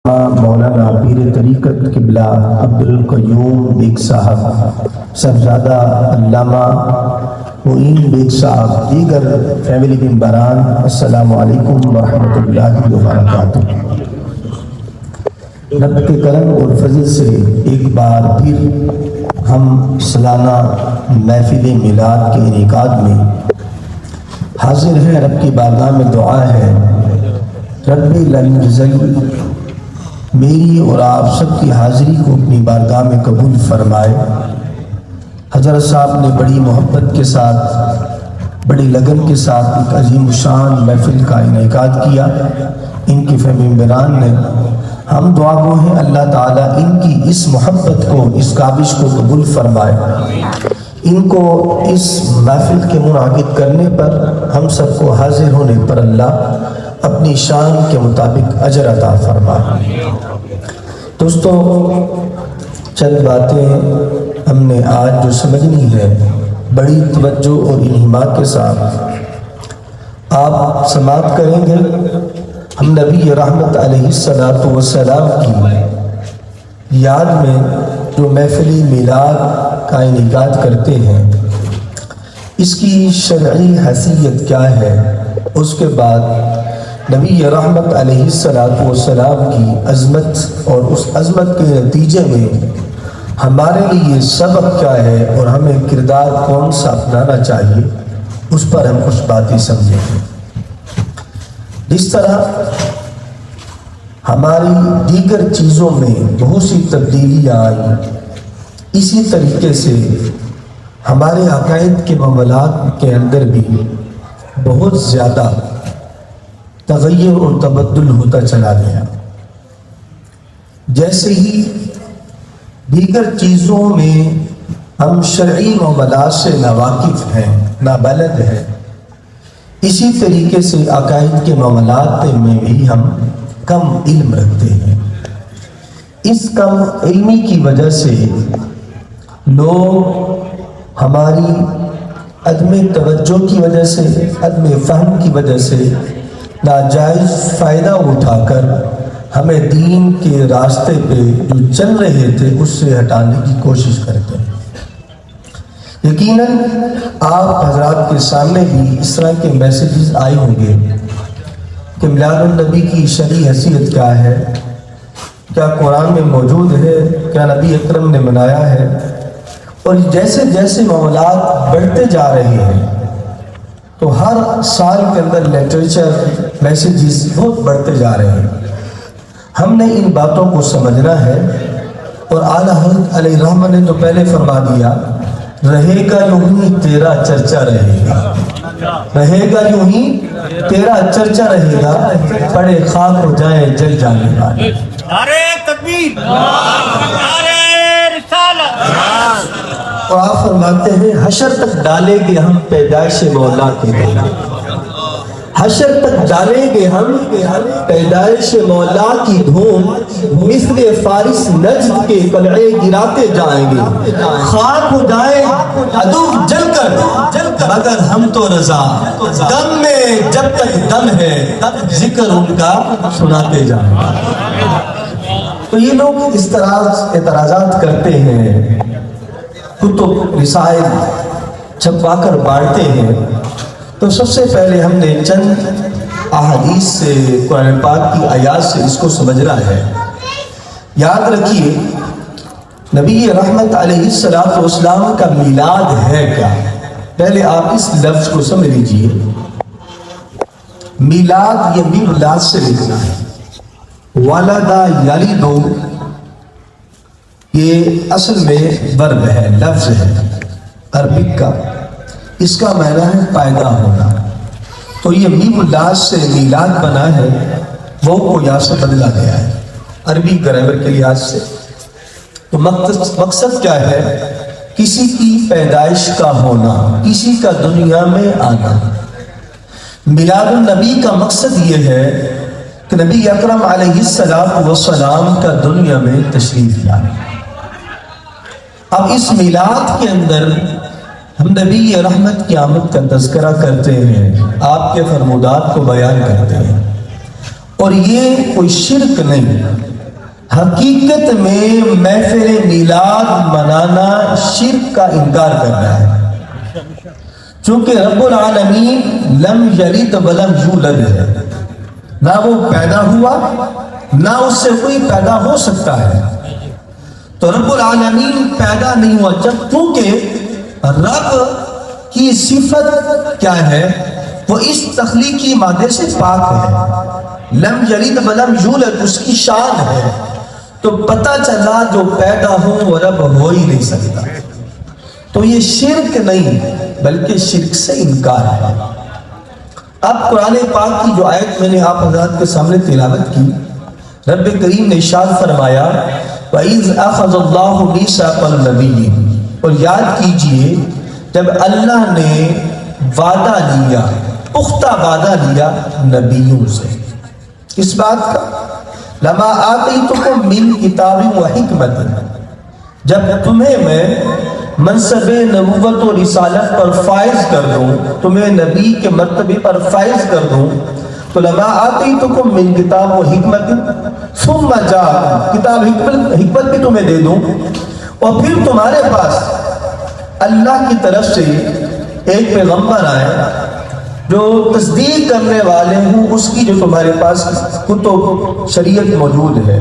مولانا پیر طریقت قبلہ عبدالقیوم بیگ صاحب، صاحبزادہ علامہ معین بیگ صاحب، دیگر فیملی ممبران، السلام علیکم ورحمۃ اللہ وبرکاتہ۔ رب کے کرم اور فضل سے ایک بار پھر ہم سالانہ محفل میلاد کے انعقاد میں حاضر ہیں۔ رب کی بارگاہ میں دعا ہے، رب لن یزل میری اور آپ سب کی حاضری کو اپنی بارگاہ میں قبول فرمائے۔ حضرت صاحب نے بڑی محبت کے ساتھ، بڑی لگن کے ساتھ ایک عظیم الشان محفل کا انعقاد کیا۔ ان کی فیملی ممبران نے، ہم دعا گو ہیں اللہ تعالیٰ ان کی اس محبت کو، اس کاوش کو قبول فرمائے۔ ان کو اس محفل کے منعقد کرنے پر، ہم سب کو حاضر ہونے پر اللہ اپنی شان کے مطابق اجر عطا فرمائے۔ دوستو، چند باتیں ہم نے آج جو سمجھنی ہے، بڑی توجہ اور انہماک کے ساتھ آپ سماعت کریں گے۔ ہم نبی رحمت علیہ السلام کی یاد میں جو محفل میلاد کا انعقاد کرتے ہیں، اس کی شرعی حیثیت کیا ہے، اس کے بعد نبی رحمت علیہ السلام کی عظمت اور اس عظمت کے نتیجے میں ہمارے لیے سبق کیا ہے اور ہمیں کردار کون سا اپنانا چاہیے، اس پر ہم کچھ باتیں سمجھیں گے۔ جس طرح ہماری دیگر چیزوں میں بہت سی تبدیلیاں آئیں، اسی طریقے سے ہمارے عقائد کے معاملات کے اندر بھی بہت زیادہ تغیر اور تبدل ہوتا چلا گیا۔ جیسے ہی دیگر چیزوں میں ہم شرعی معاملات سے ناواقف ہیں، نابلد ہیں، اسی طریقے سے عقائد کے معاملات میں بھی ہم کم علم رکھتے ہیں۔ اس کم علمی کی وجہ سے لوگ ہماری عدم توجہ کی وجہ سے، عدم فہم کی وجہ سے ناجائز فائدہ اٹھا کر ہمیں دین کے راستے پہ جو چل رہے تھے اس سے ہٹانے کی کوشش کرتے ہیں۔ یقیناً آپ حضرات کے سامنے بھی اس طرح کے میسیجز آئے ہوں گے کہ میلاد النبی کی شرعی حیثیت کیا ہے، کیا قرآن میں موجود ہے، کیا نبی اکرم نے منایا ہے۔ اور جیسے جیسے معاملات بڑھتے جا رہے ہیں تو ہر سال کے اندر لٹریچر میسیجز بہت بڑھتے جا رہے ہیں۔ ہم نے ان باتوں کو سمجھنا ہے، اور اعلیٰ حضرت علیہ رحمہ نے تو پہلے فرما دیا، رہے گا یوں ہی تیرا چرچا رہے گا، رہے گا یوں ہی تیرا چرچا رہے گا، پڑے خاک ہو جائیں جل جانے والے۔ نعرہ تکبیر، نعرہ رسالت۔ اور آپ فرماتے ہیں، حشر تک ڈالیں گے ہم پیدائش مولا کے دن، حشر تک ڈالیں گے ہم پیدائش مولا کی دھوم، مثل فارس نجد کے قلعے گراتے جائیں گے، خاک ہو جائیں عدو جل کر، مگر ہم تو رضا، دم میں جب تک دم ہے ذکر ان کا سناتے جائیں گے۔ تو یہ لوگ اس طرح اعتراضات کرتے ہیں، کتب رسائل چھپا کر بانٹتے ہیں۔ تو سب سے پہلے ہم نے چند احادیث سے، قرآن پاک کی آیات سے اس کو سمجھنا ہے۔ یاد رکھیے، نبی رحمت علیہ السلام کا میلاد ہے کیا؟ پہلے آپ اس لفظ کو سمجھ لیجئے۔ میلاد، یہ میلاد سے لکھنا ہے، والدہ یلدو، یہ اصل میں ورب ہے، لفظ ہے عربک کا، اس کا معنی ہے پیدا ہونا۔ تو یہ میم اللہ سے میلاد بنا ہے، وہ کو یہاں سے بدلا گیا ہے عربی گرامر کے لحاظ سے۔ تو مقصد کیا ہے؟ کسی کی پیدائش کا ہونا، کسی کا دنیا میں آنا۔ میلاد النبی کا مقصد یہ ہے کہ نبی اکرم علیہ السلام کا دنیا میں تشریف لانا۔ اب اس میلاد کے اندر ہم نبی رحمت کی آمد کا تذکرہ کرتے ہیں، آپ کے فرمودات کو بیان کرتے ہیں، اور یہ کوئی شرک نہیں، حقیقت میں محفل میلاد منانا شرک کا انکار کرنا ہے، چونکہ رب العالمین لم یلد ولم یولد ہے، نہ وہ پیدا ہوا نہ اس سے کوئی پیدا ہو سکتا ہے۔ تو رب العالمین پیدا نہیں ہوا، جب کیونکہ رب کی صفت کیا ہے، وہ اس تخلیقی مادے سے پاک ہے، لم یلد ولم یولد اس کی شان ہے، تو پتہ چلا جو پیدا ہو وہ رب ہو ہی نہیں سکتا۔ تو یہ شرک نہیں بلکہ شرک سے انکار ہے۔ اب قرآن پاک کی جو آیت میں نے آپ حضرات کے سامنے تلاوت کی، رب کریم نے ارشاد فرمایا وَإِذْ أَخَذَ اللَّهُ مِيثَاقَ النَّبِيِّينَ، اور یاد کیجئے جب اللہ نے وعدہ لیا، پختہ وعدہ لیا نبیوں سے، اس بات کا لَمَا آتَيْتُكُم مِّن كِتَابٍ وَحِكْمَةٍ، جب تمہیں میں منصب نبوت و رسالت پر فائز کر دوں، تمہیں نبی کے مرتبے پر فائز کر دوں، تو لما آتیتکم من کتاب و حکمت ثم جاءکم، کتاب حکمت بھی تمہیں دے دوں، اور پھر تمہارے پاس اللہ کی طرف سے ایک پیغمبر آئے جو تصدیق کرنے والے ہوں اس کی جو تمہارے پاس کتب شریعت موجود ہے،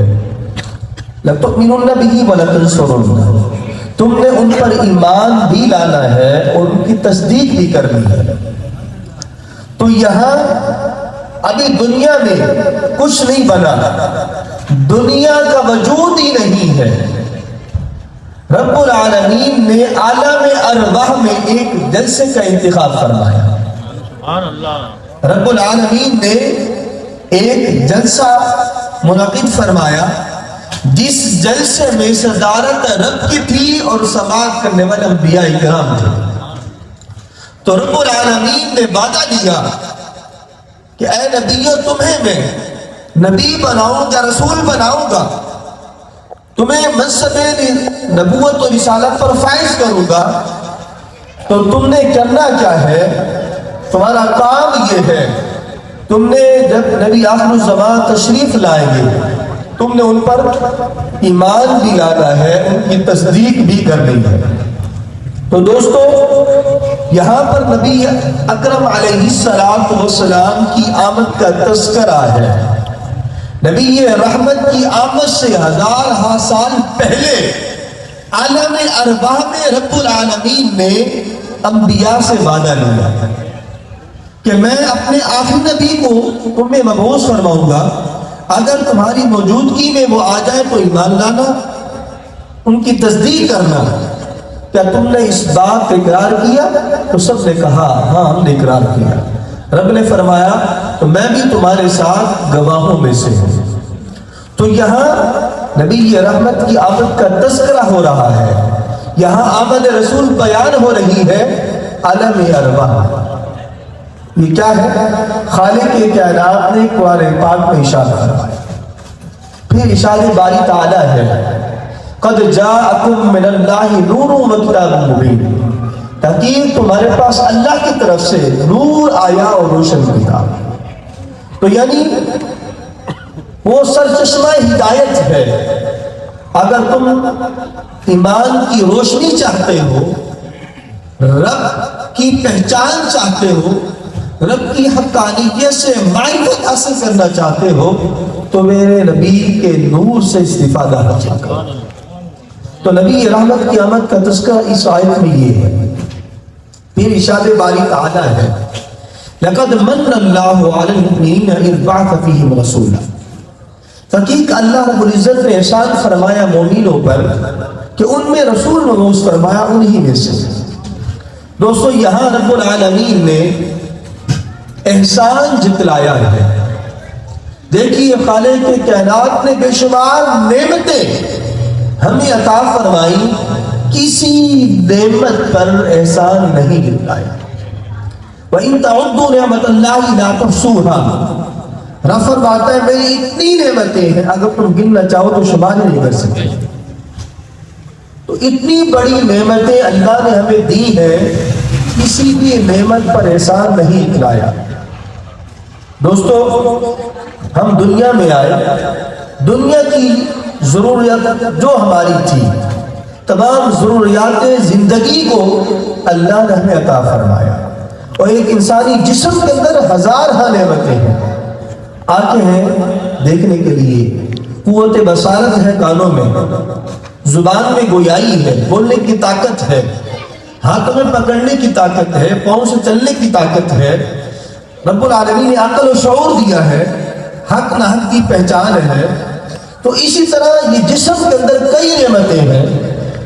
لَتُؤْمِنُنَّ بِهِ وَلَتَنْصُرُنَّهُ، تم نے ان پر ایمان بھی لانا ہے اور ان کی تصدیق بھی کرنی ہے۔ تو یہاں ابھی دنیا میں کچھ نہیں بنا، دنیا کا وجود ہی نہیں ہے، رب العالمین نے عالم ارواح میں ایک جلسے کا انتخاب فرمایا۔ رب العالمین نے ایک جلسہ منعقد فرمایا جس جلسے میں صدارت رب کی تھی اور سماعت کرنے والے انبیاء کرام تھے۔ تو رب العالمین نے وعدہ دیا کہ اے نبیو تمہیں میں نبی بناؤں گا، رسول بناؤں گا، تمہیں منصب نبوت و رسالت پر فائز کروں گا، تو تم نے کرنا کیا ہے، تمہارا کام یہ ہے، تم نے جب نبی آخر الزمان تشریف لائیں گے تم نے ان پر ایمان بھی لانا ہے، ان کی تصدیق بھی کرنی ہے۔ تو دوستو یہاں پر نبی اکرم علیہ السلام کی آمد کا تذکرہ ہے۔ نبی رحمت کی آمد سے 1000 سال پہلے عالم ارواح میں رب العالمین نے انبیاء سے وعدہ لیا کہ میں اپنے آخری نبی کو تمہیں مبعوث فرماؤں گا، اگر تمہاری موجودگی میں وہ آ جائے تو ایمان لانا، ان کی تصدیق کرنا۔ کیا تم نے اس بات کا اقرار کیا؟ تو سب نے کہا ہاں ہم نے اقرار کیا۔ رب نے فرمایا تو میں بھی تمہارے ساتھ گواہوں میں سے ہوں۔ تو یہاں نبی رحمت کی آمد کا تذکرہ ہو رہا ہے، یہاں آمد رسول بیان ہو رہی ہے عالم ارواح۔ یہ کیا ہے؟ خالق کائنات نے قرآن پاک میں ارشاد فرمایا، پھر ارشاد باری تعالی ہے قد جاءکم من اللہ نور و کتاب مبین، تحقیق تمہارے پاس اللہ کی طرف سے نور آیا اور روشن کتاب۔ تو یعنی وہ سرچشمہ ہدایت ہے۔ اگر تم ایمان کی روشنی چاہتے ہو، رب کی پہچان چاہتے ہو، رب کی حقانیت سے معرفت حاصل کرنا چاہتے ہو، تو میرے نبی کے نور سے استفادہ حاصل کرو۔ تو نبی رحمت کی آمد کا تذکرہ اس آیت میں یہ ہے۔ پھر ارشاد باری تعالی ہے لقد من اللہ علی المؤمنین اذ بعث فیہم رسولا، تحقیق اللہ رب العزت نے احسان فرمایا مومنوں پر کہ ان میں رسول مبعوث فرمایا، انہی میں سے۔ دوستو یہاں رب العالمین نے احسان جتلایا ہے۔ دیکھیے خالق کائنات نے بے شمار نعمتیں ہمیں عطا فرمائی، کسی نعمت پر احسان نہیں جتلایا۔ وَإِن تَعُدُّوا نِعْمَةَ اللَّهِ لَا تُحْصُوهَا، رب فرماتا ہے میری اتنی نعمتیں ہیں اگر تم گننا چاہو تو شمار نہیں کر سکتے۔ تو اتنی بڑی نعمتیں اللہ نے ہمیں دی ہیں، کسی بھی نعمت پر احسان نہیں جتلایا۔ دوستو ہم دنیا میں آئے، دنیا کی ضروریات جو ہماری تھی، تمام ضروریات زندگی کو اللہ نے ہمیں عطا فرمایا، اور ایک انسانی جسم کے اندر ہزارہ نعمتیں ہیں، آنکھیں ہیں دیکھنے کے لیے، قوت بصارت ہے کانوں میں، زبان میں گویائی ہے، بولنے کی طاقت ہے، ہاتھوں میں پکڑنے کی طاقت ہے، پاؤں سے چلنے کی طاقت ہے، رب العالمین نے عقل و شعور دیا ہے، حق ناحق کی پہچان ہے۔ تو اسی طرح یہ جسم کے اندر کئی نعمتیں ہیں،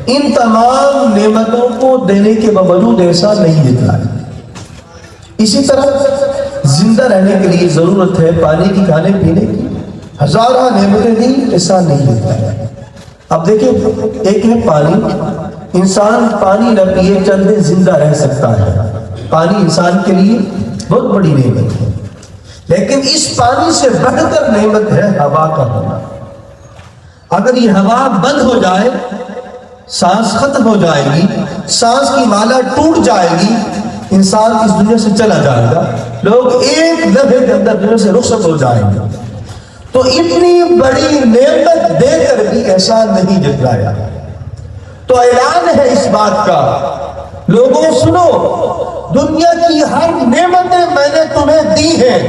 ان تمام نعمتوں کو دینے کے باوجود ایسا نہیں دکھلایا۔ اسی طرح زندہ رہنے کے لیے ضرورت ہے پانی کی، کھانے پینے کی، ہزارہ نعمتیں دی، ایسا نہیں دکھلایا۔ اب دیکھیں، ایک ہے پانی، انسان پانی نہ پیے چند دن زندہ رہ سکتا ہے، پانی انسان کے لیے بہت بڑی نعمت ہے، لیکن اس پانی سے بڑھ کر نعمت ہے ہوا کا ہونا۔ اگر یہ ہوا بند ہو جائے، سانس ختم ہو جائے گی، سانس کی مالا ٹوٹ جائے گی، انسان اس دنیا سے چلا جائے گا، لوگ ایک لمحے کے اندر دنیا سے رخصت ہو جائیں گے۔ تو اتنی بڑی نعمت دے کر بھی ایسا نہیں جتلایا۔ تو اعلان ہے اس بات کا، لوگوں سنو، دنیا کی ہر نعمتیں میں نے تمہیں دی ہیں،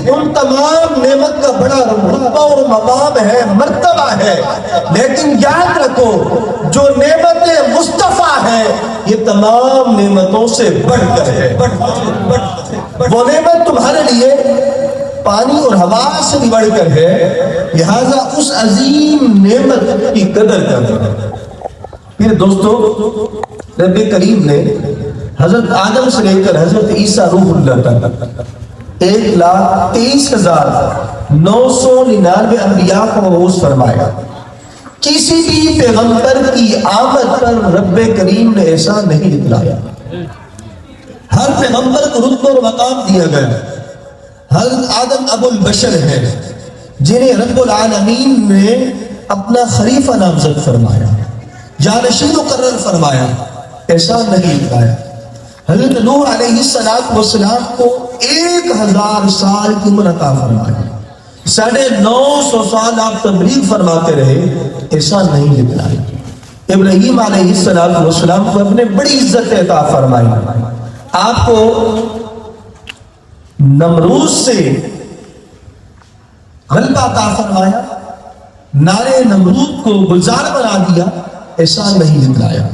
ان تمام نعمت کا بڑا رتبہ اور مقام ہے، مرتبہ ہے، لیکن یاد رکھو جو نعمتیں مصطفیٰ ہیں یہ تمام نعمتوں سے بڑھ کر ہے۔ وہ نعمت تمہارے لیے پانی اور ہوا سے بھی بڑھ کر ہے، لہذا اس عظیم نعمت کی قدر کرنا۔ پھر دوستو، رب کریم نے حضرت آدم سے لے کر حضرت عیسیٰ روح اللہ تک 1,23,999 انبیاء کو مبعوث فرمایا۔ کسی بھی پیغمبر کی آمد پر رب کریم نے ایسا نہیں اطلاعیا۔ ہر پیغمبر کو رتبہ اور مقام دیا گیا۔ حضرت آدم ابو البشر ہے، جنہیں رب العالمین نے اپنا خلیفہ نامزد فرمایا، جانشین مقرر فرمایا، ایسا نہیں اطلاعیا۔ حضرت نوح علیہ السلام کو 1000 سال کی عمر عطا فرمائی، 950 سال آپ تبلیغ فرماتے رہے، ایسا نہیں اطلاعیا۔ ابراہیم علیہ السلام کو اپنے بڑی عزت عطا فرمائی، آپ کو نمروز سے غلبہ عطا فرمایا، نارے نمرود کو گلزار بنا دیا، ایسا نہیں اطلاعیا۔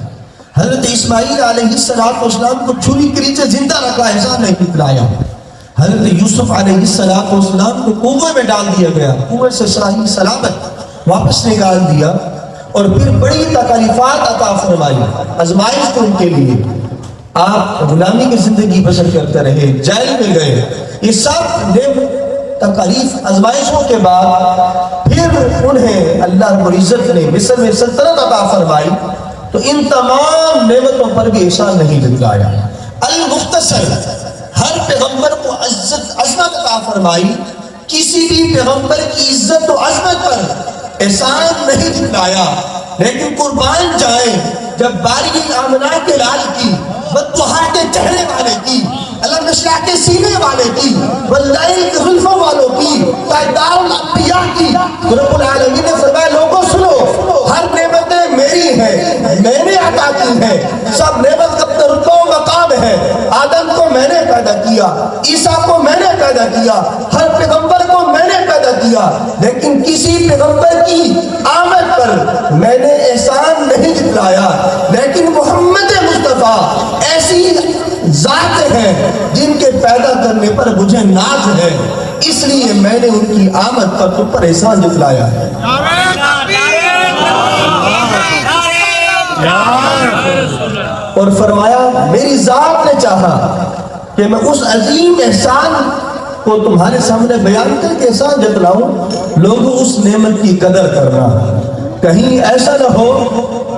حضرت اسماعیل علیہ السلام کو چھری کے نیچے زندہ رکھا، ایسا نہیں اطلاعیا۔ حضرت یوسف علیہ السلام کو کنویں میں ڈال دیا گیا، کنویں سے صحیح سلامت واپس نکال دیا، اور پھر بڑی تکلیفات عطا فرمائی، آزمائش کو ان کے لیے۔ آپ غلامی کی زندگی بسر کرتے رہے، جیل میں گئے، یہ سب تکلیف آزمائشوں کے بعد پھر انہیں اللہ رب العزت نے مصر میں سلطنت عطا فرمائی۔ تو ان تمام نعمتوں پر بھی احسان نہیں جتلایا۔ المختصر، ہر پیغمبر کو عظمت عطا فرمائی، کسی بھی پیغمبر کی عزت و عظمت پر احسان نہیں جتلایا، لیکن قربان جائیں جب باری آمنہ کے لال کی، بدوہا کے چہرے والے کی، علم نشرہ کے سینے والے کی، واللیل کے غلفوں والوں کی، تائیدار الانبیاء کی، رب العالمین نے فرمایا لوگوں سنو، ہر نعمتیں میری ہیں، میں نے عطا کی ہیں، سب نعمت کا رتبہ و مقام ہے۔ آدم کو میں نے پیدا کیا، عیسیٰ کو میں نے پیدا کیا، ہر پیغمبر کو میں نے پیدا کیا، لیکن کسی پیغمبر کی آمد پر میں نے احسان نہیں جتلایا۔ لیکن محمد مصطفیٰ ایسی ذات ہیں جن کے پیدا کرنے پر مجھے ناز ہے، اس لیے میں نے ان کی آمد پر تم پر احسان جتلایا ہے۔ اور فرمایا میری ذات نے چاہا کہ میں اس عظیم احسان کو تمہارے سامنے بیان کر کے احسان جتلاؤں، لوگوں اس نعمت کی قدر کرنا، کہیں ایسا نہ ہو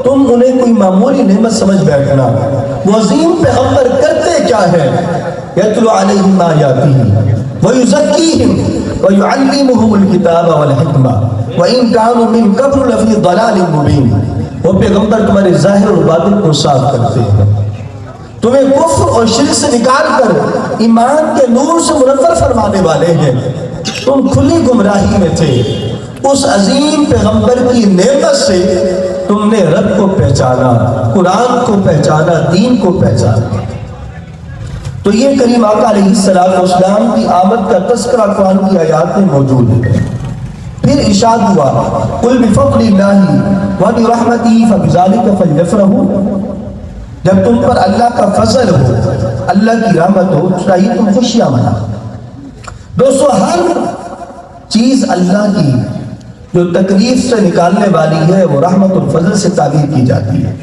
تم انہیں کوئی معمولی نعمت سمجھ بیٹھنا۔ وہ عظیم پیغمبر کرتے کیا ہے؟ یتلو علیہم آیاتہ ویزکیہم ویعلمہم الکتاب والحکمہ وإن كانوا من قبل لفی ضلال مبین۔ وہ پیغمبر تمہارے ظاہر اور باطن کو صاف کرتے ہیں، تمہیں کفر اور شرک سے نکال کر ایمان کے نور سے منور فرمانے والے ہیں۔ تم کھلی گمراہی میں تھے، اس عظیم پیغمبر کی نعمت سے تم نے رب کو پہچانا، قرآن کو پہچانا، دین کو پہچانا۔ تو یہ کریم آقا علیہ السلام کی آمد کا تذکرہ قرآن کی آیات میں موجود ہے۔ پھر ارشاد ہوا قل بفضل اللہ وبرحمتہ فبذلک فلیفرحوا، جب تم پر اللہ کا فضل ہو، اللہ کی رحمت ہو، چاہیے تم خوشیاں مناؤ۔ دوستو ہر چیز اللہ کی جو تکلیف سے نکالنے والی ہے وہ رحمت الفضل سے تعبیر کی جاتی ہے۔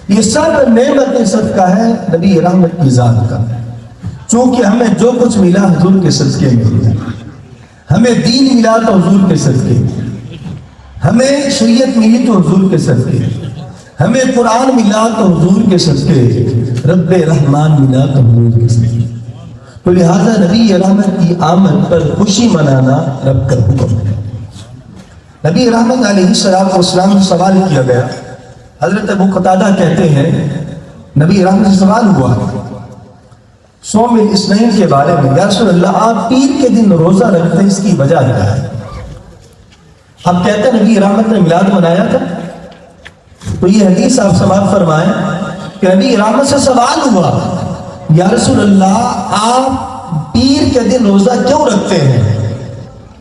یہ سب نعمت صدقہ ہے نبی رحمت کی ذات کا، چونکہ ہمیں جو کچھ ملا حضور کے صدقے میں ملا، ہمیں دین ملا تو حضور کے صدقے، ہمیں شریعت ملی تو حضور کے صدقے، ہمیں قرآن ملا تو حضور کے صدقے، رب رحمان ملا تو حضور کے صدقے۔ تو لہذا نبی رحمت کی آمد پر خوشی منانا رب کا حکم ہے۔ نبی رحمت علیہ السلام سے سوال کیا گیا، حضرت ابو قتادہ کہتے ہیں نبی رحمت سے سوال ہوا صوم الاثنین کے بارے میں، یا رسول اللہ آپ پیر کے دن روزہ رکھتے ہیں، اس کی وجہ کیا ہے؟ آپ کہتے ہیں نبی رحمت نے میلاد منایا تھا؟ تو یہ حدیث آپ سماعت فرمائیں کہ نبی رحمت سے سوال ہوا یا رسول اللہ آپ پیر کے دن روزہ کیوں رکھتے ہیں؟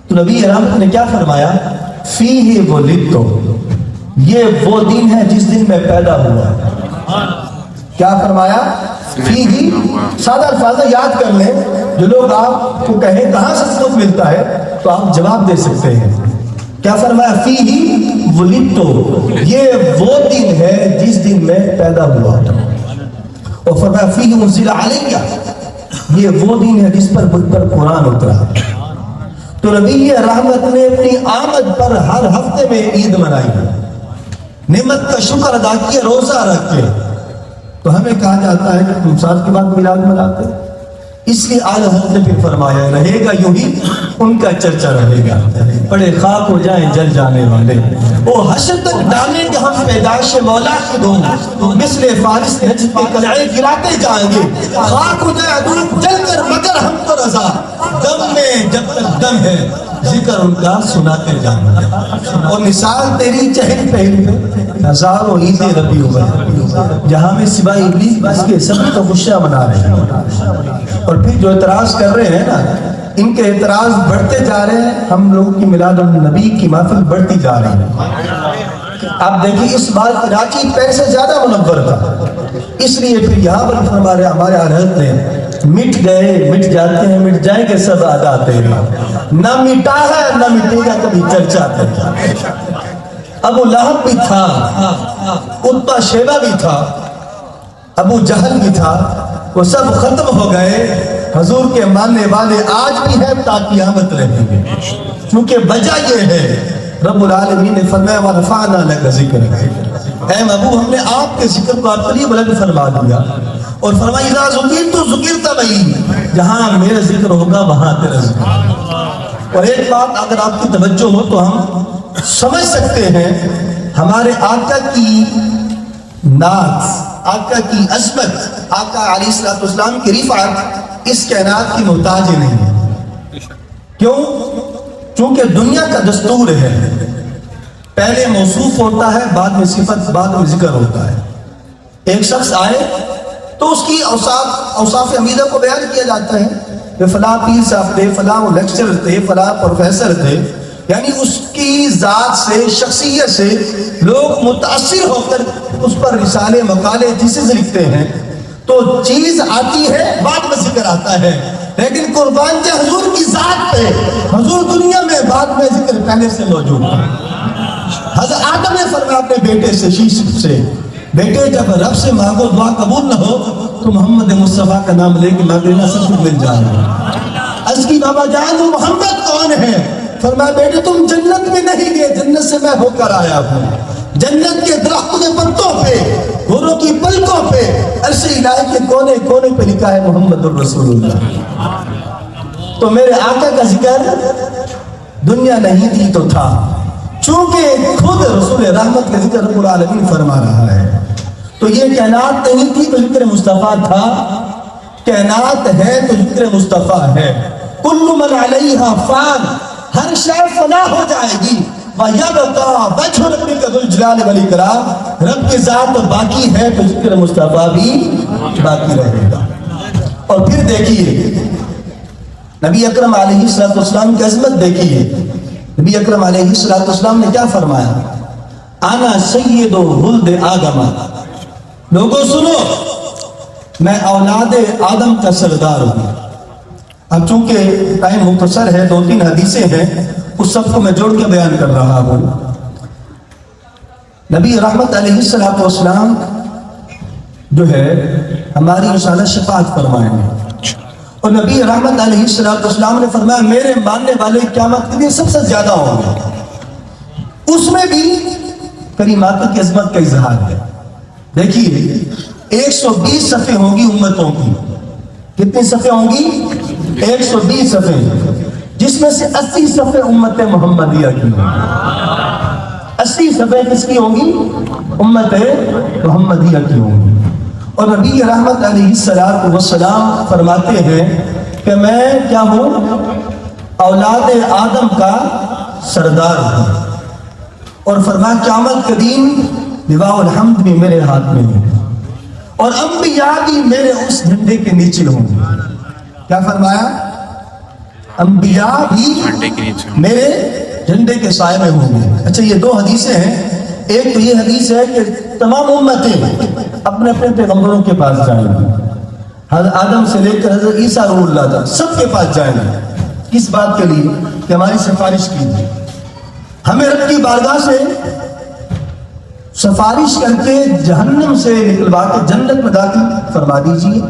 تو نبی رحمت نے کیا فرمایا؟ فیہ ولدت، یہ وہ دن ہے جس دن میں پیدا ہوا۔ کیا فرمایا؟ فیہ، سادہ الفاظ یاد کر لیں، جو لوگ آپ کو کہیں کہاں سے سبق ملتا ہے تو آپ جواب دے سکتے ہیں۔ کیا فرمایا؟ فیہ ولدت، یہ وہ دن ہے جس دن میں پیدا ہوا۔ اور فرمایا فیہ انزل علیہ، یہ وہ دن ہے جس پر مجھ پر قرآن اترا۔ تو نبی رحمت نے اپنی آمد پر ہر ہفتے میں عید منائی، نعمت کا شکر ادا کیا روزہ رکھ کے۔ تو ہمیں کہا جاتا ہے کہ تم سال کے بعد میلاد مناتے، اس لیے اعلیٰ حضرت نے پھر فرمایا رہے گا یوں ہی ان کا چرچا رہے گا، بڑے خاک ہو جائیں جل جانے والے، وہ حشر تک ڈالیں گے ہم پیدائش مولا کی دھوم، مثل فارس نجد پہ قلعے گراتے جائیں گے، خاک ہو جائے عدو جل کر مگر ہم کو رضا، دم میں جب تک دم ہے ذکر ان کا سناتے جائیں گے۔ اور مثال تیری چہل پہل میں ہزاروں عیدیں ربیع الاول، جہاں میں سوائے ابلیس بس کے سب کا خوشیاں منا رہے ہیں۔ اور پھر جو اعتراض کر رہے ہیں نا، ان کے اعتراض بڑھتے جا رہے ہیں، ہم لوگوں کی میلاد النبی کی محفل بڑھتی جا رہی ہے۔ آپ دیکھیں اس بات کراچی پہلے سے زیادہ منور تھا، اس لیے پھر یہاں پر ہمارے حضرت نے مٹ گئے مٹ جاتے ہیں مٹ جائیں گے سب عادات تیری، نہ مٹا ہے نہ مٹے گا کبھی چرچا تیری۔ ابو لہب بھی تھا، عتبہ شیبہ بھی تھا، ابو جہل بھی تھا، وہ سب ختم ہو گئے۔ حضور کے ماننے والے آج بھی ہیں تا قیامت رہیں گے، کیونکہ وجہ یہ ہے رب العالمین نے فرمایا وَرَفَعْنَا لَكَ ذِكْرَكَ، اے محبوب ہم نے آپ کے ذکر کو آپ کے لیے بلند فرما دیا، اور فرمایا اِذَا ذُكِرْتُ ذُكِرْتَ مَعِي، جہاں میرا ذکر ہوگا وہاں تیرا ذکر۔ اور ایک بات اگر آپ کی توجہ ہو تو ہم سمجھ سکتے ہیں ہمارے آقا کی ناز، آقا کی عظمت، آقا علیہ السلام کی رفعت اس کائنات کی محتاج ہی نہیں ہے۔ کیوں؟ چونکہ دنیا کا دستور ہے پہلے موصوف ہوتا ہے بعد میں صفت بعد میں ذکر ہوتا ہے۔ ایک شخص آئے تو اس کی اوصاف حمیدہ کو بیان کیا جاتا ہے کہ فلاں پیر صاحب تھے، فلاں لیکچرر تھے، فلاں پروفیسر تھے، یعنی اس کی ذات سے شخصیت سے لوگ متاثر ہو کر اس پر رسالے مقالے تھیسز لکھتے ہیں۔ تو چیز آتی ہے بعد میں ذکر آتا ہے، لیکن قربان جائے حضور کی ذات پہ، حضور دنیا میں بعد میں ذکر پہلے سے موجود ہے۔ حضرت آدم نے فرمایا اپنے بیٹے سے شیش سے، بیٹے جب رب سے مانگو دعا قبول نہ ہو تو محمد مصطفیٰ کا نام لے کے مانگنا سب کچھ مل جائے گا۔ عرض کی بابا جان وہ محمد کون ہے؟ فرمایا بیٹے تم جنت میں نہیں گئے، جنت سے میں ہو کر آیا ہوں، جنت کے درختوں کے پتوں پہ، گھوڑوں کی پلکوں پہ، عرش الہی کے کونے کونے پہ لکھا ہے محمد الرسول اللہ۔ تو میرے آقا کا ذکر دنیا نہیں تھی تو تھا، چونکہ خود رسول رحمت کا ذکر رب العالمین فرما رہا ہے۔ تو یہ کائنات نہیں تھی تو ذکر مصطفیٰ تھا، کائنات ہے تو ذکر مصطفیٰ ہے۔ کل من علیہا فان، ہر شے فنا ہو جائے گی، وَيَبْقَى وَجْهُ رَبِّكَ ذُو الْجَلَالِ وَالْإِكْرَامِ، رب کی ذات باقی ہے تو ذکر مصطفیٰ بھی باقی رہے گا۔ اور پھر دیکھیے نبی اکرم علیہ السلام کی عظمت دیکھیے، نبی اکرم علیہ السلام نے کیا فرمایا؟ انا سید ولد آدم، لوگوں سنو میں اولاد آدم کا سردار ہوں۔ اب چونکہ ٹائم مختصر ہے، 2-3 حدیثیں ہیں، اس سب کو میں جوڑ کے بیان کر رہا ہوں۔ نبی رحمت علیہ السلام جو ہے ہماری انشاءاللہ شفاعت فرمائیں گے، اور نبی رحمت علیہ السلام نے فرمایا میرے ماننے والے قیامت کے دن سب سے زیادہ ہوں گے۔ اس میں بھی کریمات کی عظمت کا اظہار ہے۔ دیکھیے 120 صفحے ہوں گی امتوں کی، کتنی صفحے ہوں گی؟ 120 صفحے، جس میں سے 80 صفحے امت محمدیہ کی ہوں گی۔ 80 صفحے کس کی ہوں گی؟ امت محمدیہ کی ہوں گی۔ اور نبی رحمت علیہ السلام فرماتے ہیں کہ میں کیا ہوں؟ اولاد آدم کا سردار ہوں، اور فرمایا قیامت کے دن لواء الحمد بھی میرے ہاتھ میں ہے، اور انبیاء بھی میرے اس جھنڈے کے نیچے ہوں گے۔ کیا فرمایا؟ انبیاء بھی میرے جھنڈے کے سائے میں ہوں گے۔ اچھا یہ 2 حدیثیں ہیں، ایک تو یہ حدیث ہے کہ تمام امتیں اپنے اپنے پیغمبروں کے پاس جائیں گے، حضرت آدم سے لے کر حضرت عیسیٰ روح اللہ تک سب کے پاس جائیں گے۔ کس بات کے لیے؟ کہ ہماری سفارش کیجیے، ہمیں رب کی بارگاہ سے سفارش کر کے جہنم سے نکلوا کے جنت میں داخل فرما دیجیے۔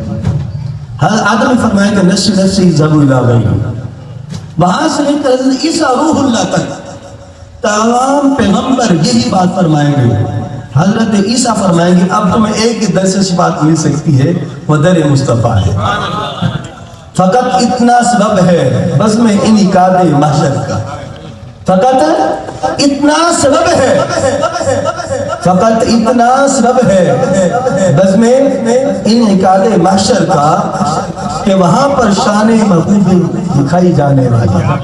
حضرت آدم نے فرمایا کہ نفسی نفسی ذهبوا الی غیری، وہاں سے لے کر حضرت عیسیٰ روح اللہ تک تمام پیغمبر یہی بات فرمائیں گے۔ حضرت عیسیٰ فرمائیں گے اب تمہیں ایک ہی در سے شفاعت مل سکتی ہے، وہ در مصطفیٰ ہے، فقط اتنا سبب ہے بزم انعقاد محشر کا، فقط اتنا سبب ہے، فقط اتنا سبب ہے بزم انعقاد محشر کا کہ وہاں پر شان محبوب دکھائی جانے والی ہے۔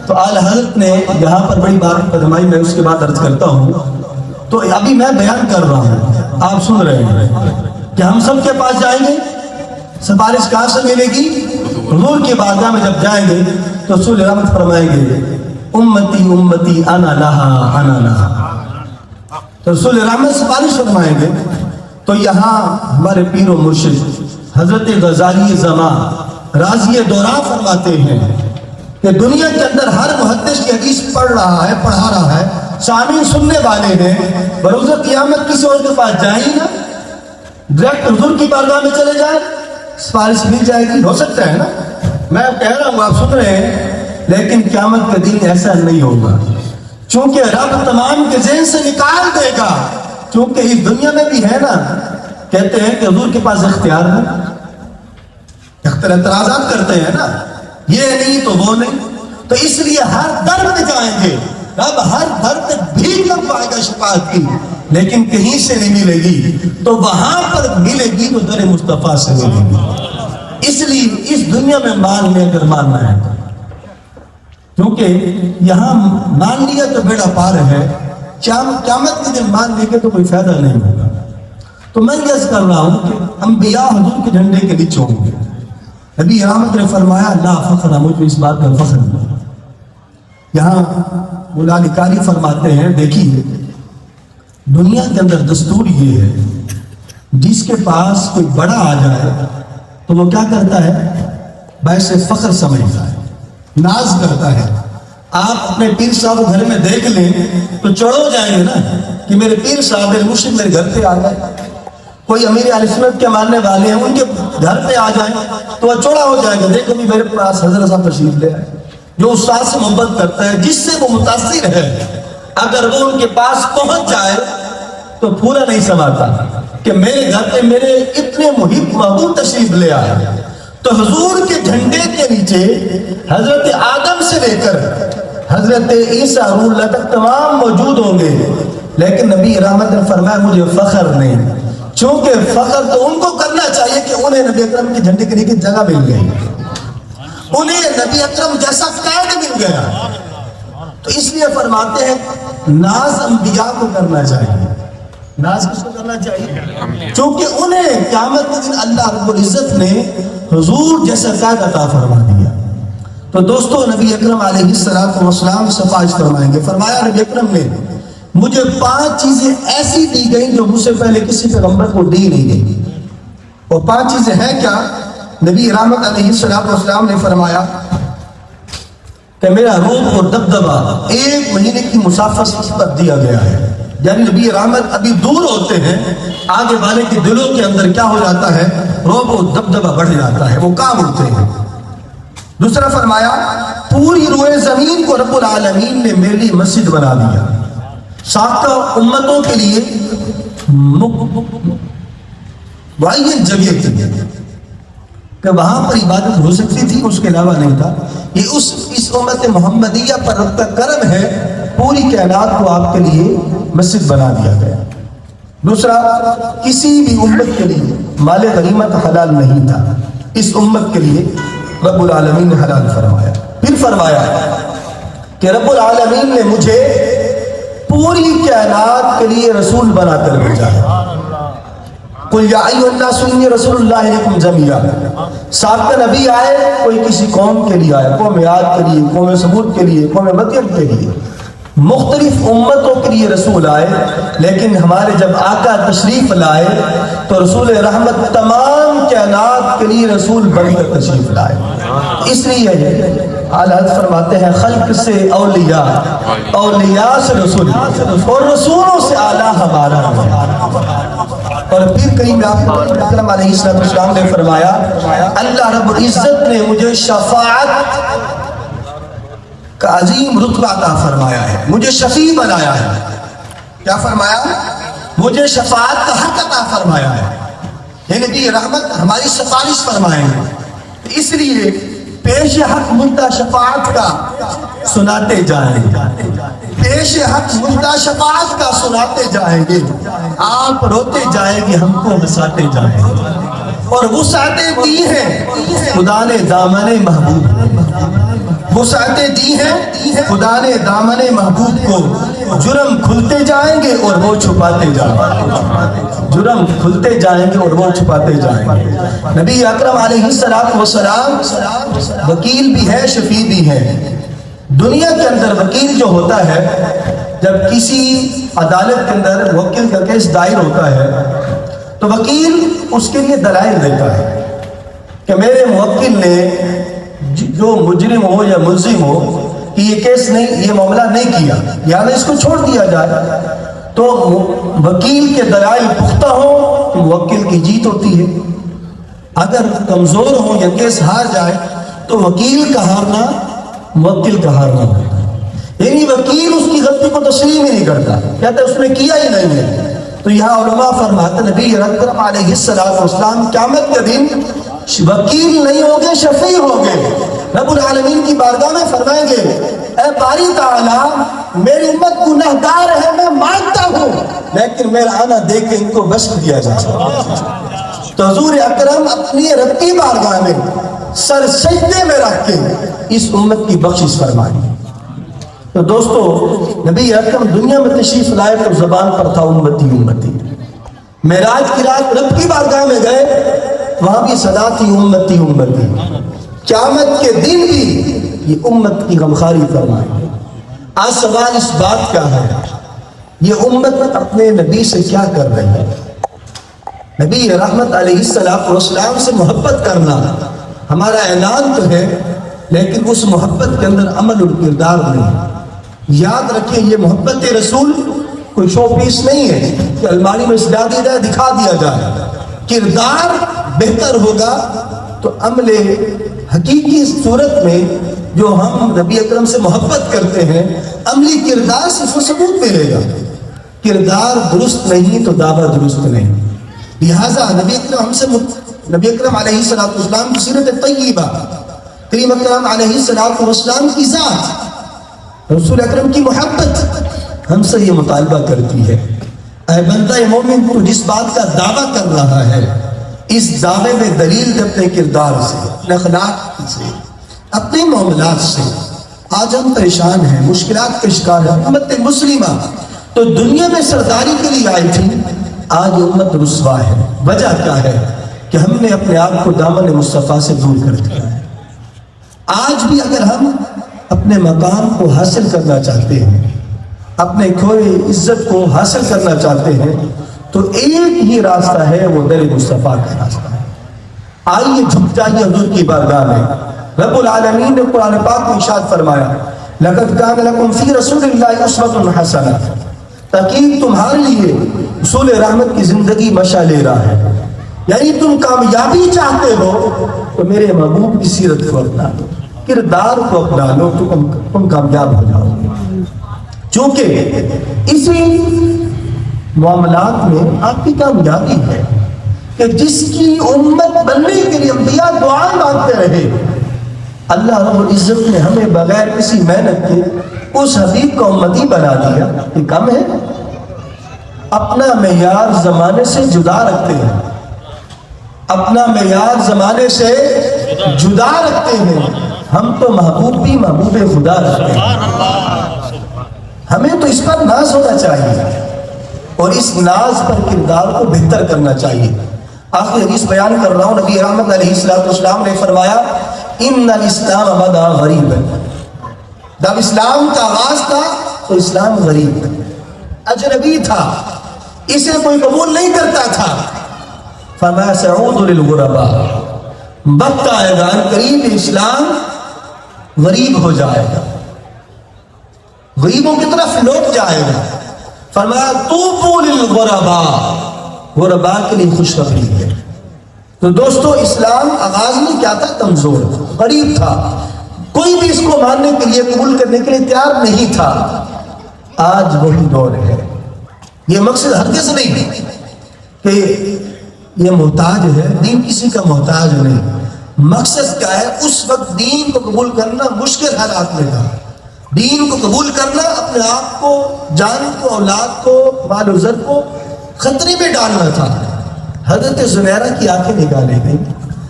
تو اعلی حضرت نے یہاں پر بڑی بات فرمائی، میں اس کے بعد عرض کرتا ہوں۔ تو ابھی میں بیان کر رہا ہوں، آپ سن رہے ہیں کہ ہم سب کے پاس جائیں گے، سفارش کہاں سے ملے گی؟ حضور کی بارگاہ میں جب جائیں گے تو رسول رحمت فرمائیں گے امتی امتی انا لہا انا لہا، تو رسول رحمت سفارش فرمائیں گے۔ تو یہاں ہمارے پیر و مرشد حضرت غزالی زمان راضی دورہ فرماتے ہیں کہ دنیا کے اندر ہر محدث کی حدیث پڑھ رہا ہے، پڑھا رہا ہے، سامعین سننے والے ہیں، بروز قیامت کسی اور کے پاس جائیں گے نا، ڈائریکٹ حضور کی بارگاہ میں چلے جائیں، سفارش مل جائے گی۔ ہو سکتا ہے نا، میں کہہ رہا ہوں آپ سن رہے ہیں، لیکن قیامت کے دن ایسا نہیں ہوگا، چونکہ رب تمام کے ذہن سے نکال دے گا۔ چونکہ اس دنیا میں بھی ہے نا، کہتے ہیں کہ حضور کے پاس اختیار ہے، اعتراضات کرتے ہیں نا، یہ نہیں تو وہ نہیں، تو اس لیے ہر در میں جائیں گے، رب ہر در پہ بھی لگوائے گا شفاعت کی، لیکن کہیں سے نہیں ملے گی، تو وہاں پر ملے گی تو در مصطفیٰ سے ملے گی۔ اس لیے اس دنیا میں مان لے اگر ماننا ہے، کیونکہ یہاں مان لیا تو بیڑا پار ہے، قیامت کے دن مان لے کے تو کوئی فائدہ نہیں ہوگا۔ تو میں یہ کر رہا ہوں کہ انبیاء حضور کے جھنڈے کے نیچے ہوں گے۔ نبی رحمت نے فرمایا لا فخر، مجھے اس بات کا فخر نہیں۔ یہاں مولا علی قاری فرماتے ہیں دیکھیے دنیا کے اندر دستور یہ ہے جس کے پاس کوئی بڑا آ جائے تو وہ کیا کرتا ہے؟ باعث فخر سمجھتا ہے، ناز کرتا ہے۔ آپ اپنے پیر صاحب کو گھر میں دیکھ لیں تو چڑھو جائیں گے نا کہ میرے پیر صاحب میرے مرشد میرے گھر پہ آ گئے۔ کوئی امیر اہل سنت کے ماننے والے ہیں ان کے گھر پہ آ جائیں تو وہ چوڑا ہو جائے گا، دیکھو بھی میرے پاس حضرت صاحب تشریف لے آئے۔ جو استاد سے محبت کرتا ہے، جس سے وہ متاثر ہے، اگر وہ ان کے پاس پہنچ جائے تو پورا نہیں سماتا کہ میرے گھر پہ میرے اتنے محب محبوب تشریف لے آئے۔ تو حضور کے جھنڈے کے نیچے حضرت آدم سے لے کر حضرت عیسیٰ روح اللہ تک تمام موجود ہوں گے، لیکن نبی رحمت نے فرمایا مجھے فخر نہیں، چونکہ فخر تو ان کو کرنا چاہیے کہ انہیں نبی اکرم کے جھنڈے کے نیچے جگہ مل گئی۔ انہیں نبی اکرم جیسا قائد مل گیا. تو اس لیے فرماتے ہیں ناز انبیاء کو کرنا چاہیے. ناز کس کو کرنا چاہیے؟ چونکہ انہیں قیامت کے دن اللہ رب العزت نے حضور جیسا قائد عطا فرما دیا. تو دوستو نبی اکرم علیہ السلام سفارش فرمائیں گے. فرمایا نبی اکرم نے مجھے 5 چیزیں ایسی دی گئیں جو مجھ سے پہلے کسی پیغمبر کو دی نہیں گئی. وہ 5 چیزیں ہیں کیا؟ نبی رحمت علیہ السلام نے فرمایا کہ میرا روح اور دبدبہ 1 مہینے کی مسافت پر دیا گیا ہے. یعنی نبی رحمت ابھی دور ہوتے ہیں، آگے والے کے دلوں کے اندر کیا ہو جاتا ہے؟ روح اور دبدبہ بڑھ جاتا ہے، وہ کام ہوتے ہیں. دوسرا فرمایا پوری روئے زمین کو رب العالمین نے میرے لیے مسجد بنا دیا. سابقہ امتوں کے لیے معین جگہ تھی کہ وہاں پر عبادت ہو سکتی تھی، اس کے علاوہ نہیں تھا. یہ اس امت محمدیہ پر رب کا کرم ہے، پوری کائنات کو آپ کے لیے مسجد بنا دیا گیا. دوسرا کسی بھی امت کے لیے مال غنیمت حلال نہیں تھا، اس امت کے لیے رب العالمین نے حلال فرمایا. پھر فرمایا کہ رب العالمین نے مجھے پوری کائنات کے لیے رسول بنا کر بھیجا ہے. قل یا ایھا الناس انی رسول اللہ الیکم جمیعا. سابقہ نبی آئے، کوئی کسی قوم کے لیے آئے، قوم عاد کے لیے، قوم ثمود کے لیے، قوم مدین کے لیے، مختلف امتوں کے لیے رسول آئے. لیکن ہمارے جب آقا تشریف لائے تو رسول رحمت تمام کائنات کے لیے رسول بن کر تشریف لائے. اس لیے اعلیٰ حضرت فرماتے ہیں خلق سے اولیاء، اولیاء سے رسول، اور رسولوں سے اعلیٰ ہمارا ہے. اور پھر کہیں میں آپ کو اکرم علیہ السلام نے فرمایا اللہ رب العزت نے مجھے شفاعت کا عظیم رتبہ عطا فرمایا ہے، مجھے شفیع بنایا ہے. کیا فرمایا؟ مجھے شفاعت کا حق عطا فرمایا ہے. یعنی نبی رحمت ہماری سفارش فرمائیں گے. اس لیے پیش حق مدعا شفاعت کا سناتے جائیں گے، پیش حق مدعا شفاعت کا سناتے جائیں گے. آپ روتے جائیں گے، ہم کو ہنساتے جائیں گے. اور وسعتیں دی ہیں خدا نے دامن محبوب، وسعتیں دی ہیں خدا نے دامن محبوب کو. جرم کھلتے جائیں گے اور وہ چھپاتے جائیں گے، جرم کھلتے جائیں گے اور وہ چھپاتے جائیں گے. نبی اکرم علیہ السلام وکیل بھی ہے، شفیع بھی ہے. دنیا کے اندر وکیل جو ہوتا ہے، جب کسی عدالت کے اندر موکل کا کیس دائر ہوتا ہے تو وکیل اس کے لیے دلائل دیتا ہے کہ میرے موکل نے جو مجرم ہو یا ملزم ہو کہ یہ کیس نہیں، یہ معاملہ نہیں کیا، یعنی اس کو چھوڑ دیا جائے. تو وکیل کے دلائل پختہ ہو تو موکل کی جیت ہوتی ہے. اگر کمزور ہو یا کیس ہار جائے تو وکیل کا ہارنا موکل کا ہارنا ہوتا ہے. یعنی وکیل اس کی غلطی کو تسلیم ہی نہیں کرتا، کہتا ہے اس نے کیا ہی نہیں ہے. تو یہاں علماء فرماتے نبی اکرم علیہ السلام قیامت کے دن وکیل نہیں ہوگے، شفیع ہوگے. رب العالمین کی بارگاہ میں فرمائیں گے اے باری تعالیٰ میری امت گنہگار ہے، میں مانتا ہوں، لیکن میرا آنا دیکھ کے ان کو بخش دیا جائے. تو حضور اکرم اپنی رب کی بارگاہ میں سر سجدے میں رکھ کے اس امت کی بخشش فرمائیں. تو دوستو نبی اکرم دنیا میں تشریف لائے تو زبان پر تھا امتی امتی. معراج کی رات رب کی بارگاہ میں گئے، وہاں بھی صدا تھی امتی امتی. قیامت کے دن بھی یہ امت کی غمخواری فرمائے. آج سوال اس بات کا ہے یہ امت اپنے نبی سے کیا کر رہی ہے؟ نبی رحمت علیہ السلام سے محبت کرنا ہمارا اعلان تو ہے، لیکن اس محبت کے اندر عمل اور کردار نہیں. یاد رکھیں یہ محبت رسول کوئی شو پیس نہیں ہے کہ الماری میں سجا دیا جائے، دکھا دیا جائے. کردار بہتر ہوگا تو عمل حقیقی صورت میں جو ہم نبی اکرم سے محبت کرتے ہیں، عملی کردار سے ثبوت ملے گا. کردار درست نہیں تو دعویٰ درست نہیں. لہٰذا نبی اکرم علیہ السلام کی سیرت طیبہ، کریم اکرم علیہ السلام کی ذات، رسول اکرم کی محبت ہم سے یہ مطالبہ کرتی ہے اے بندہ مومن تو جس بات کا دعویٰ کر رہا ہے، اس دعوے میں دلیل دے اپنے کردار سے، اپنے اخلاق سے، اپنے معاملات سے آج ہم پریشان ہیں، مشکلات کا شکار ہیں۔ امت مسلمہ تو دنیا میں سرداری کے لیے آئی تھی، آج امت رسوا ہے۔ وجہ کیا ہے؟ کہ ہم نے اپنے آپ کو دامن مصطفیٰ سے دور کر دیا ہے۔ آج بھی اگر ہم اپنے مقام کو حاصل کرنا چاہتے ہیں، اپنے کھوئے عزت کو حاصل کرنا چاہتے ہیں، تو ایک ہی راستہ ہے، وہ در مصطفیٰ کا راستہ ہے۔ آئیے جھک جائیے حضور کی بارگاہ میں۔ رب العالمین نے قرآن پاک میں ارشاد فرمایا، لَقَدْ كَانَ لَكُمْ فِي رَسُولِ اللَّهِ أُسْوَةٌ حَسَنَةٌ، تاکہ تمہارے لیے رسول رحمت کی زندگی مشعل راہ ہے۔ یعنی تم کامیابی چاہتے ہو تو میرے محبوب کی سیرت کو اپنا لو، کردار کو اپنا لو، تو تم کامیاب ہو جاؤ گے۔ چونکہ اسی معاملات میں آپ کی کامیابی ہے کہ جس کی امت بننے کے لیے انبیاء دعائیں مانگتے رہے، اللہ رب العزت نے ہمیں بغیر کسی محنت کے اس حبیب کو امتی بنا دیا۔ یہ کم ہے؟ اپنا معیار زمانے سے جدا رکھتے ہیں، اپنا معیار زمانے سے جدا رکھتے ہیں۔ ہم تو محبوب بھی محبوب خدا رکھتے ہیں۔ ہمیں تو اس پر ناز ہونا چاہیے اور اس ناز پر کردار کو بہتر کرنا چاہیے۔ آخری حدیث بیان کر رہا ہوں، نبی رحمت علیہ السلام نے فرمایا، ان الاسلام بدا غریب، جب اسلام کا آغاز تھا تو اسلام غریب اجنبی تھا، اسے کوئی قبول نہیں کرتا تھا۔ فرمایا سعود للغرباء، وقت آئے گا قریب اسلام غریب ہو جائے گا، غریبوں کی طرف لوٹ جائے گا۔ فرمایا طوبوا للغرباء، غرباء کے لیے خوشخبری ہے۔ تو دوستو، اسلام آغاز میں کیا تھا؟ کمزور، غریب تھا، کوئی بھی اس کو ماننے کے لیے، قبول کرنے کے لیے تیار نہیں تھا۔ آج وہی دور ہے۔ یہ مقصد ہرگز نہیں کہ یہ محتاج ہے، دین کسی کا محتاج نہیں۔ مقصد کیا ہے؟ اس وقت دین کو قبول کرنا مشکل حالات میں تھا۔ دین کو قبول کرنا اپنے آپ کو، جان کو، اولاد کو، مال و زر کو خطرے میں ڈالنا تھا۔ حضرت زنیرہ کی آنکھیں نکالی گئی،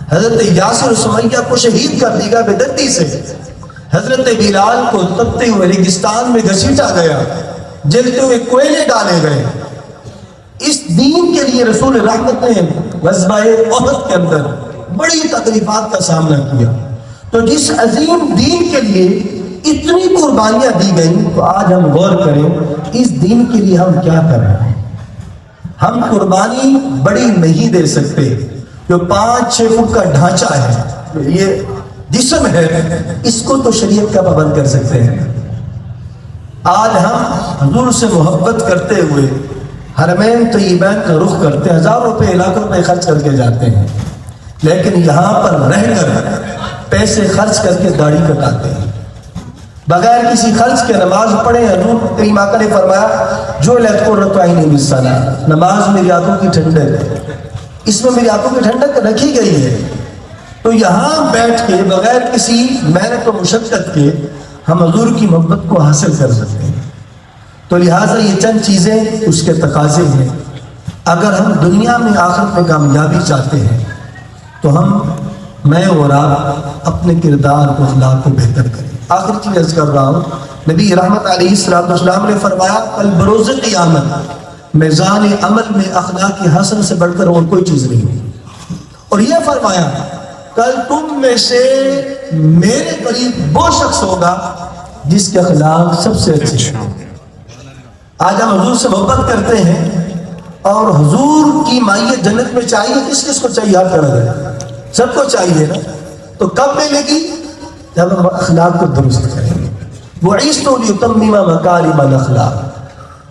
حضرت یاسر و سمیہ کو شہید کر دیا بے دردی سے، حضرت بلال کو تپتے ہوئے ریگستان میں گھسیٹا گیا، جلتے ہوئے کوئلے ڈالے گئے۔ اس دین کے لیے رسول رحمت نے غزوہ احد کے اندر بڑی تکلیفات کا سامنا کیا۔ تو جس عظیم دین کے لیے اتنی قربانیاں دی گئیں، تو آج ہم غور کریں اس دین کے لیے ہم کیا کر رہے ہیں۔ ہم قربانی بڑی نہیں دے سکتے، جو 5-6 فٹ کا ڈھانچہ ہے، یہ جسم ہے، اس کو تو شریعت کا پابند کر سکتے ہیں۔ آج ہم حضور سے محبت کرتے ہوئے حرمین طیبین کا رخ کرتے، 1000 روپے لاکھوں روپے خرچ کر کے جاتے ہیں، لیکن یہاں پر رہ کر پیسے خرچ کر کے داڑھی کٹاتے ہیں، بغیر کسی خرچ کے نماز پڑھیں۔ حضور کریم آقا نے فرمایا، جو لت کو رکعین بالصلاۃ، نماز میری آنکھوں کی ٹھنڈک ہے، اس میں میری آنکھوں کی ٹھنڈک رکھی گئی ہے۔ تو یہاں بیٹھ کے بغیر کسی محنت و مشقت کے ہم حضور کی محبت کو حاصل کر سکتے ہیں۔ تو لہٰذا یہ چند چیزیں اس کے تقاضے ہیں۔ اگر ہم دنیا میں آخرت میں کامیابی چاہتے ہیں تو میں اور آپ اپنے کردار کو، اخلاق کو بہتر کریں۔ آخری چیز عرض کر رہا ہوں، نبی رحمت علیہ السلام نے فرمایا، کل بروز قیامت میزان عمل میں اخلاق حسن سے بڑھ کر اور کوئی چیز نہیں ہے۔ اور یہ فرمایا، کل تم میں سے میرے قریب وہ شخص ہوگا جس کے اخلاق سب سے اچھے ہیں۔ آج ہم حضور سے محبت کرتے ہیں اور حضور کی مائیت جنت میں چاہیے، کس کس کو چاہیے؟ آپ کرا گئے، سب کو چاہیے نا۔ تو کب ملے گی؟ جب ہم اخلاق کو درست کریں گے۔ وَعِشْتُ لِيُتَمِّمَ مَكَارِمَ الْأَخْلَاقِ،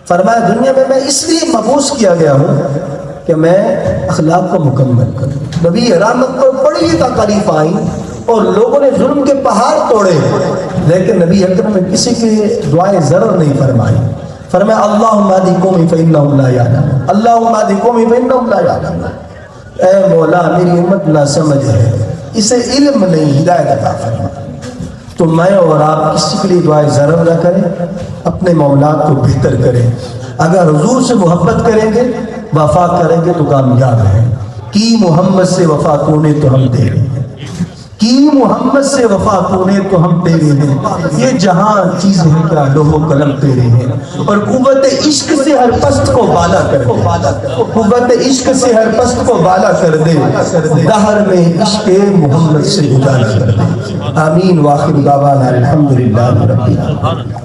فرمایا دنیا میں میں اس لیے مبعوث کیا گیا ہوں کہ میں اخلاق کو مکمل کروں۔ نبی رحمت کو بڑی تکالیف آئیں اور لوگوں نے ظلم کے پہاڑ توڑے، لیکن نبی اکرم نے کسی کی دعائیں ضرر نہیں فرمائی۔ فرمایا اللہم اہد قومی فإنہم لا یعلمون، اللہم اہد قومی فإنہم لا یعلمون، اے مولا میری امت نہ سمجھ ہے، اسے علم نہیں، ہدایت عطا فرما۔ تو میں اور آپ کسی کے لیے دعائیں ضرر نہ کریں، اپنے معاملات کو بہتر کریں۔ اگر حضور سے محبت کریں گے، وفا کریں گے تو کامیاب ہیں۔ کی محمد سے وفا کونے تو ہم دے رہے ہیں، کی محمد سے وفا کونے تو ہم تیرے ہیں، یہ جہاں چیز ہے کیا لوح و قلم تیرے ہیں، اور قوت عشق سے ہر پست کو بالا کر دے، قوت عشق سے ہر پست کو بالا کر دے، دہر میں عشق محمد سے اجالا کر دے۔ آمین۔ واخر دعوانا الحمدللہ رب العالمین۔